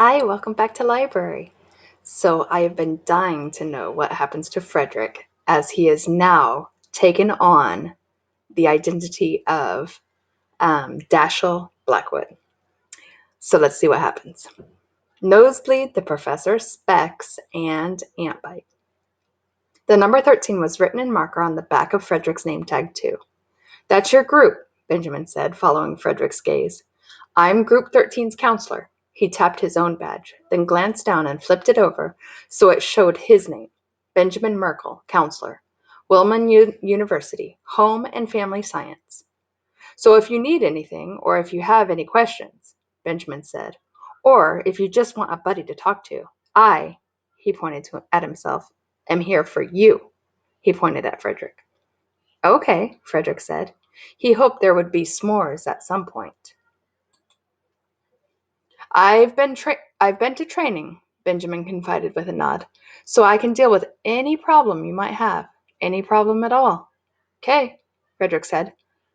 Hi, welcome back to library. So I have been dying to know what happens to Frederick as he has now taken on the identity of Dashiell Blackwood. So let's see what happens. Nosebleed, the Professor, Specs, and Antbite. The number 13 was written in marker on the back of Frederick's name tag too. That's your group, Benjamin said, following Frederick's gaze. I'm Group 13's counselor. He tapped his own badge, then glanced down and flipped it over so it showed his name. Benjamin Merkel, counselor. Wilman University, Home and Family Science. So if you need anything, or if you have any questions, Benjamin said, or if you just want a buddy to talk to, he pointed at himself, am here for you. He pointed at Frederick. Okay, Frederick said. He hoped there would be s'mores at some point. I've been to training, Benjamin confided with a nod, so I can deal with any problem you might have, any problem at all. Okay, Frederick said.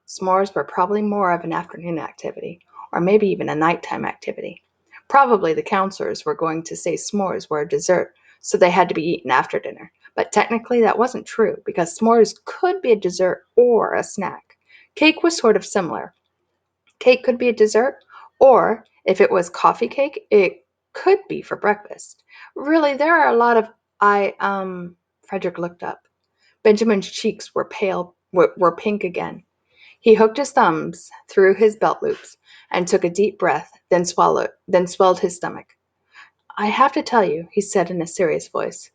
S'mores were probably more of an afternoon activity, or maybe even a nighttime activity. Probably the counselors were going to say s'mores were a dessert, so they had to be eaten after dinner. But technically that wasn't true, because s'mores could be a dessert or a snack. Cake was sort of similar. Cake could be a dessert, or if it was coffee cake, it could be for breakfast. Really, there are a lot of Frederick looked up. Benjamin's cheeks were pink again. He hooked his thumbs through his belt loops and took a deep breath, then swelled his stomach. I have to tell you, he said in a serious voice,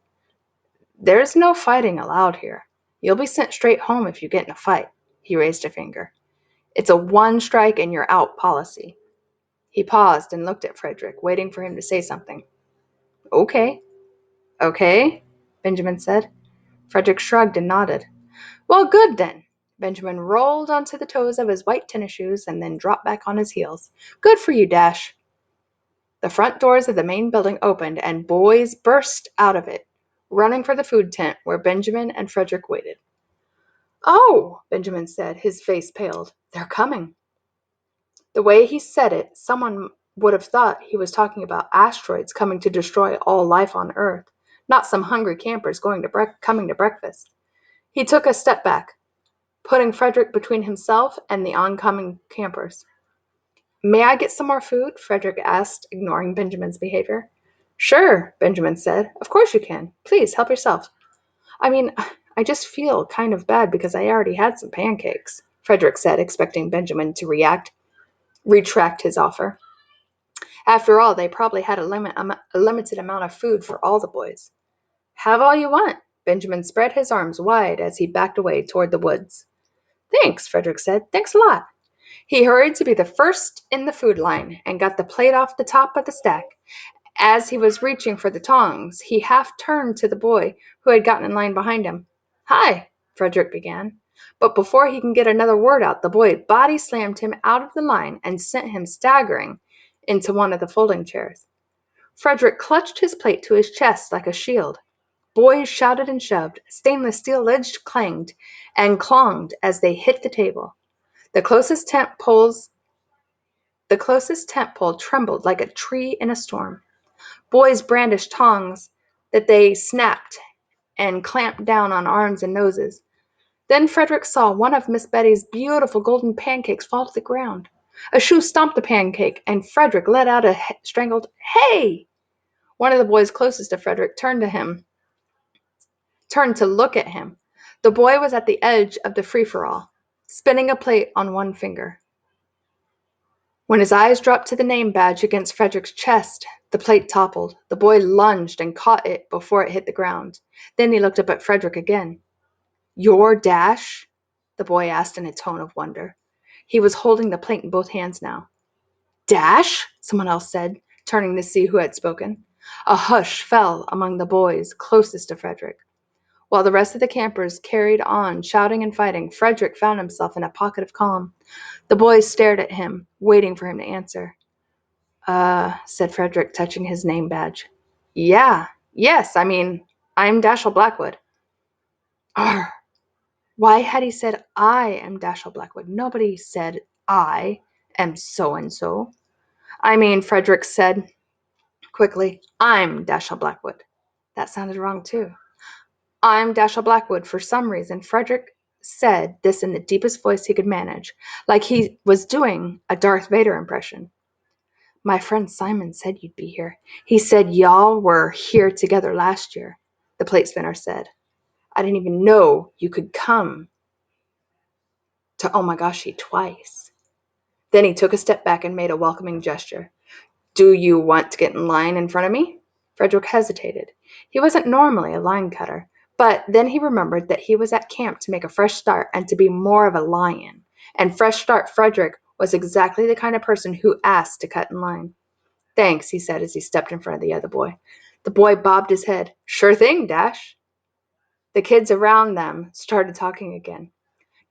there's no fighting allowed here. You'll be sent straight home if you get in a fight. He raised a finger. It's a one strike and you're out policy. He paused and looked at Frederick, waiting for him to say something. Okay, okay, Benjamin said. Frederick shrugged and nodded. Well, good then. Benjamin rolled onto the toes of his white tennis shoes and then dropped back on his heels. Good for you, Dash. The front doors of the main building opened and boys burst out of it, running for the food tent where Benjamin and Frederick waited. Oh, Benjamin said, his face paled. They're coming. The way he said it, someone would have thought he was talking about asteroids coming to destroy all life on Earth, not some hungry campers coming to breakfast. He took a step back, putting Frederick between himself and the oncoming campers. May I get some more food? Frederick asked, ignoring Benjamin's behavior. Sure, Benjamin said. Of course you can. Please, help yourself. I mean, I just feel kind of bad because I already had some pancakes, Frederick said, expecting Benjamin to retract his offer. After all, they probably had a limited amount of food for all the boys. Have all you want. Benjamin spread his arms wide as he backed away toward the woods. Thanks, Frederick said. Thanks a lot. He hurried to be the first in the food line and got the plate off the top of the stack. As he was reaching for the tongs, he half turned to the boy who had gotten in line behind him. Hi, Frederick began. But before he can get another word out, the boy body slammed him out of the line and sent him staggering into one of the folding chairs. Frederick clutched his plate to his chest like a shield. Boys shouted and shoved. Stainless steel lids clanged and clanged as they hit the table. The closest tent pole trembled like a tree in a storm. Boys brandished tongs that they snapped and clamped down on arms and noses. Then Frederick saw one of Miss Betty's beautiful golden pancakes fall to the ground. A shoe stomped the pancake, and Frederick let out a strangled "Hey!" One of the boys closest to Frederick turned to look at him. The boy was at the edge of the free-for-all, spinning a plate on one finger. When his eyes dropped to the name badge against Frederick's chest, the plate toppled. The boy lunged and caught it before it hit the ground. Then he looked up at Frederick again. Your Dash? The boy asked in a tone of wonder. He was holding the plate in both hands now. Dash? Someone else said, turning to see who had spoken. A hush fell among the boys closest to Frederick. While the rest of the campers carried on shouting and fighting, Frederick found himself in a pocket of calm. The boys stared at him, waiting for him to answer. Said Frederick, touching his name badge. Yes, I'm Dashiell Blackwood. Arr! Why had he said, I am Dashiell Blackwood? Nobody said, I am so-and-so. Frederick said, Quickly, I'm Dashiell Blackwood. That sounded wrong, too. I'm Dashiell Blackwood. For some reason, Frederick said this in the deepest voice he could manage, like he was doing a Darth Vader impression. My friend Simon said you'd be here. He said y'all were here together last year, the plate spinner said. I didn't even know you could come to Omagashi twice. Then he took a step back and made a welcoming gesture. Do you want to get in line in front of me? Frederick hesitated. He wasn't normally a line cutter, but then he remembered that he was at camp to make a fresh start and to be more of a lion. And Fresh Start Frederick was exactly the kind of person who asked to cut in line. Thanks, he said as he stepped in front of the other boy. The boy bobbed his head. Sure thing, Dash. The kids around them started talking again.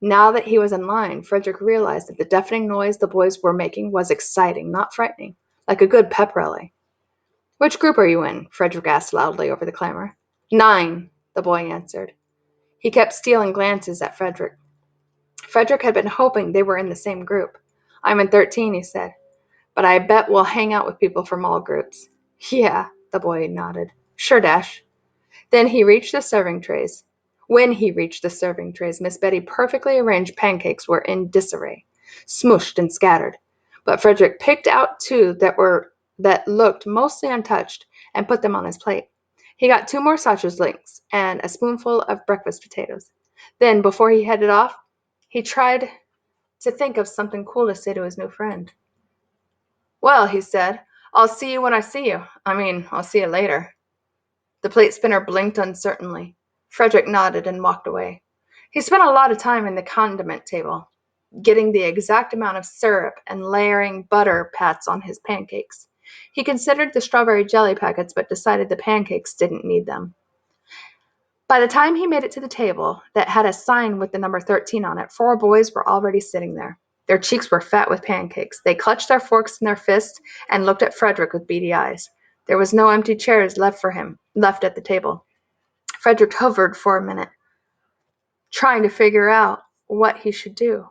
Now that he was in line, Frederick realized that the deafening noise the boys were making was exciting, not frightening, like a good pep rally. Which group are you in? Frederick asked loudly over the clamor. 9, the boy answered. He kept stealing glances at Frederick. Frederick had been hoping they were in the same group. I'm in 13, he said, but I bet we'll hang out with people from all groups. Yeah, the boy nodded. Sure, Dash. Then he reached the serving trays. When he reached the serving trays, Miss Betty perfectly arranged pancakes were in disarray, smooshed and scattered. But Frederick picked out 2 that looked mostly untouched and put them on his plate. He got 2 more sausage links and a spoonful of breakfast potatoes. Then, before he headed off, he tried to think of something cool to say to his new friend. Well, he said, I'll see you when I see you. I'll see you later. The plate spinner blinked uncertainly. Frederick nodded and walked away. He spent a lot of time in the condiment table, getting the exact amount of syrup and layering butter pats on his pancakes. He considered the strawberry jelly packets, but decided the pancakes didn't need them. By the time he made it to the table that had a sign with the number 13 on it, 4 boys were already sitting there. Their cheeks were fat with pancakes. They clutched their forks in their fists and looked at Frederick with beady eyes. There was no empty chairs left at the table. Frederick hovered for a minute, trying to figure out what he should do.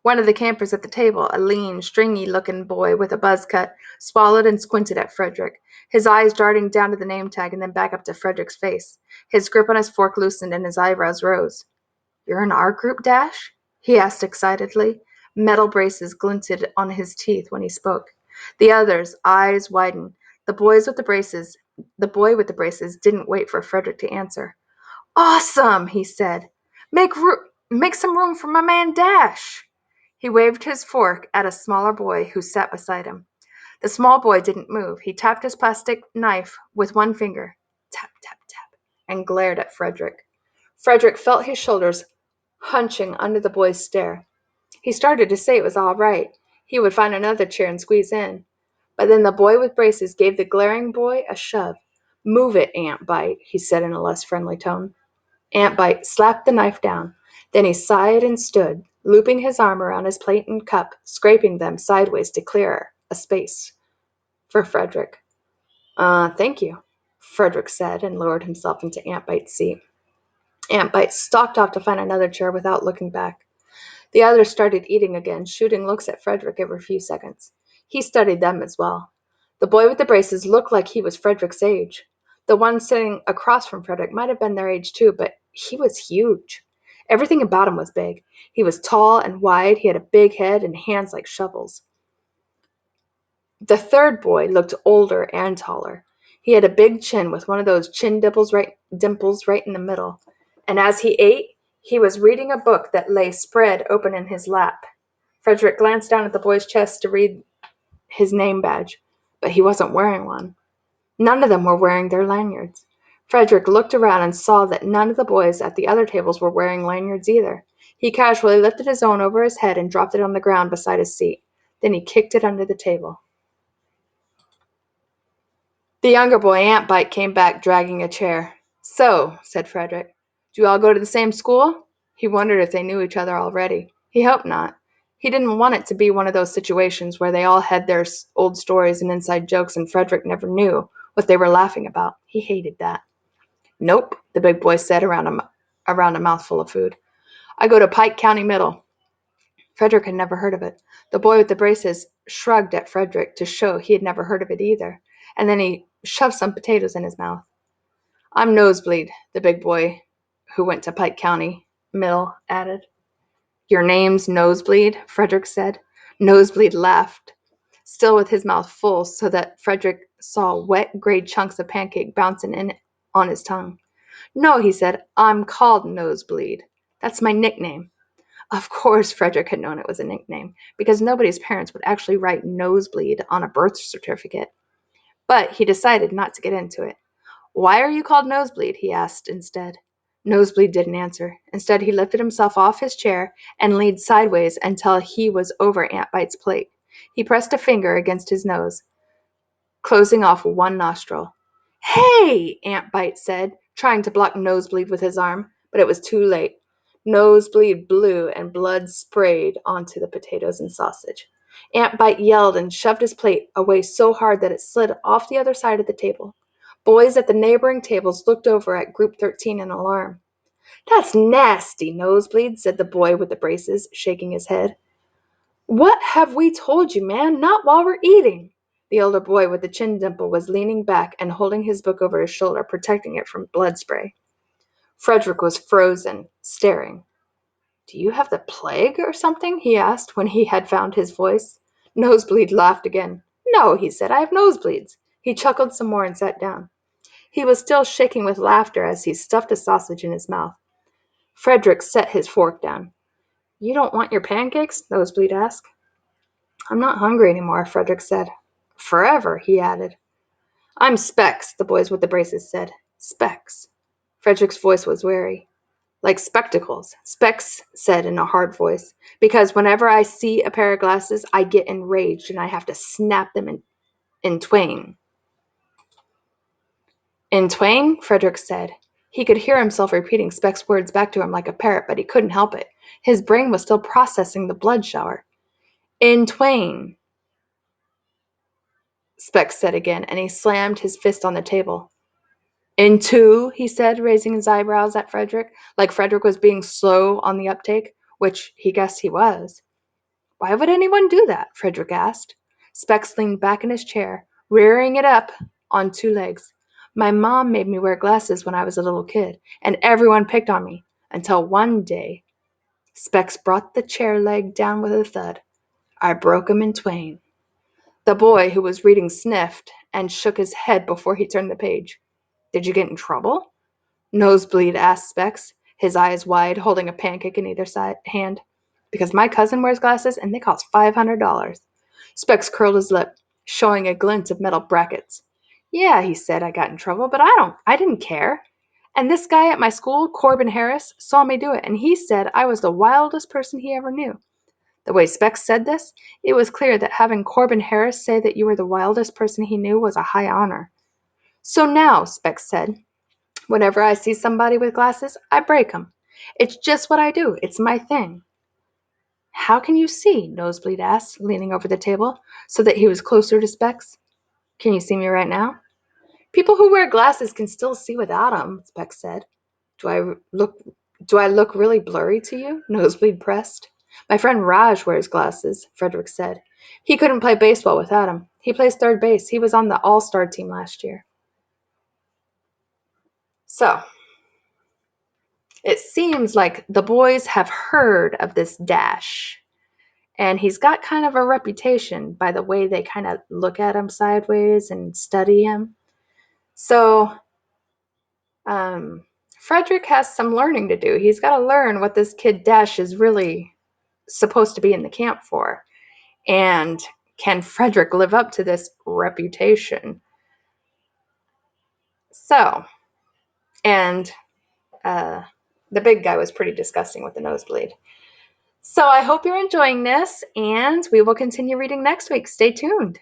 One of the campers at the table, a lean, stringy-looking boy with a buzz cut, swallowed and squinted at Frederick, his eyes darting down to the name tag and then back up to Frederick's face. His grip on his fork loosened and his eyebrows rose. You're in our group, Dash? He asked excitedly. Metal braces glinted on his teeth when he spoke. The others' eyes widened. The boy with the braces didn't wait for Frederick to answer. Awesome, he said. Make some room for my man Dash. He waved his fork at a smaller boy who sat beside him. The small boy didn't move. He tapped his plastic knife with one finger. Tap, tap, tap. And glared at Frederick. Frederick felt his shoulders hunching under the boy's stare. He started to say it was all right. He would find another chair and squeeze in. But then the boy with braces gave the glaring boy a shove. Move it, Ant Bite, he said in a less friendly tone. Ant Bite slapped the knife down. Then he sighed and stood, looping his arm around his plate and cup, scraping them sideways to clear a space for Frederick. Thank you, Frederick said and lowered himself into Ant Bite's seat. Ant Bite stalked off to find another chair without looking back. The others started eating again, shooting looks at Frederick every few seconds. He studied them as well. The boy with the braces looked like he was Frederick's age. The one sitting across from Frederick might have been their age too, but he was huge. Everything about him was big. He was tall and wide, he had a big head and hands like shovels. The third boy looked older and taller. He had a big chin with one of those dimples right in the middle. And as he ate, he was reading a book that lay spread open in his lap. Frederick glanced down at the boy's chest to read his name badge, but he wasn't wearing one. None of them were wearing their lanyards. Frederick looked around and saw that none of the boys at the other tables were wearing lanyards either. He casually lifted his own over his head and dropped it on the ground beside his seat. Then he kicked it under the table. The younger boy, Ant Bite, came back dragging a chair. So, said Frederick, do you all go to the same school? He wondered if they knew each other already. He hoped not. He didn't want it to be one of those situations where they all had their old stories and inside jokes and Frederick never knew what they were laughing about. He hated that. Nope, the big boy said around a mouthful of food. I go to Pike County Middle. Frederick had never heard of it. The boy with the braces shrugged at Frederick to show he had never heard of it either. and then he shoved some potatoes in his mouth. I'm Nosebleed, the big boy who went to Pike County Middle added. Your name's Nosebleed? Frederick said. Nosebleed laughed, still with his mouth full so that Frederick saw wet gray chunks of pancake bouncing in on his tongue. No, he said, I'm called Nosebleed. That's my nickname. Of course, Frederick had known it was a nickname, because nobody's parents would actually write Nosebleed on a birth certificate. But he decided not to get into it. Why are you called Nosebleed? He asked instead. Nosebleed didn't answer. Instead, he lifted himself off his chair and leaned sideways until he was over Aunt Bite's plate. He pressed a finger against his nose, closing off one nostril. Hey! Aunt Bite said, trying to block Nosebleed with his arm, but it was too late. Nosebleed blew and blood sprayed onto the potatoes and sausage. Aunt Bite yelled and shoved his plate away so hard that it slid off the other side of the table. Boys at the neighboring tables looked over at Group 13 in alarm. That's nasty, Nosebleed, said the boy with the braces, shaking his head. What have we told you, man? Not while we're eating. The elder boy with the chin dimple was leaning back and holding his book over his shoulder, protecting it from blood spray. Frederick was frozen, staring. Do you have the plague or something? He asked when he had found his voice. Nosebleed laughed again. No, he said, I have nosebleeds. He chuckled some more and sat down. He was still shaking with laughter as he stuffed a sausage in his mouth. Frederick set his fork down. You don't want your pancakes? Nosebleed asked. I'm not hungry anymore, Frederick said. Forever, he added. I'm Specs, the boys with the braces said. Specs. Frederick's voice was wary. Like spectacles, Specs said in a hard voice, because whenever I see a pair of glasses, I get enraged and I have to snap them in twain. In twain? Frederick said. He could hear himself repeating Specs' words back to him like a parrot, but he couldn't help it. His brain was still processing the blood shower. In twain, Specs said again, and he slammed his fist on the table. In two, he said, raising his eyebrows at Frederick, like Frederick was being slow on the uptake, which he guessed he was. Why would anyone do that? Frederick asked. Specs leaned back in his chair, rearing it up on two legs. My mom made me wear glasses when I was a little kid, and everyone picked on me, until one day. Specs brought the chair leg down with a thud. I broke him in twain. The boy who was reading sniffed and shook his head before he turned the page. Did you get in trouble? Nosebleed asked Specs, his eyes wide, holding a pancake in either hand. Because my cousin wears glasses and they cost $500. Specs curled his lip, showing a glint of metal brackets. Yeah, he said, I got in trouble, but I didn't care. And this guy at my school, Corbin Harris, saw me do it, and he said I was the wildest person he ever knew. The way Specs said this, it was clear that having Corbin Harris say that you were the wildest person he knew was a high honor. So now, Specs said, whenever I see somebody with glasses, I break 'em. It's just what I do. It's my thing. How can you see? Nosebleed asked, leaning over the table so that he was closer to Specs. Can you see me right now? People who wear glasses can still see without 'em, Specs said. Do I look do I look really blurry to you? Nosebleed pressed. My friend Raj wears glasses, Frederick said. He couldn't play baseball without 'em. He plays third base. He was on the all-star team last year. So, it seems like the boys have heard of this Dash, and he's got kind of a reputation by the way they kind of look at him sideways and study him. So, Frederick has some learning to do. He's got to learn what this kid Dash is really supposed to be in the camp for. And can Frederick live up to this reputation? So, and the big guy was pretty disgusting with the nosebleed. So I hope you're enjoying this, and we will continue reading next week. Stay tuned.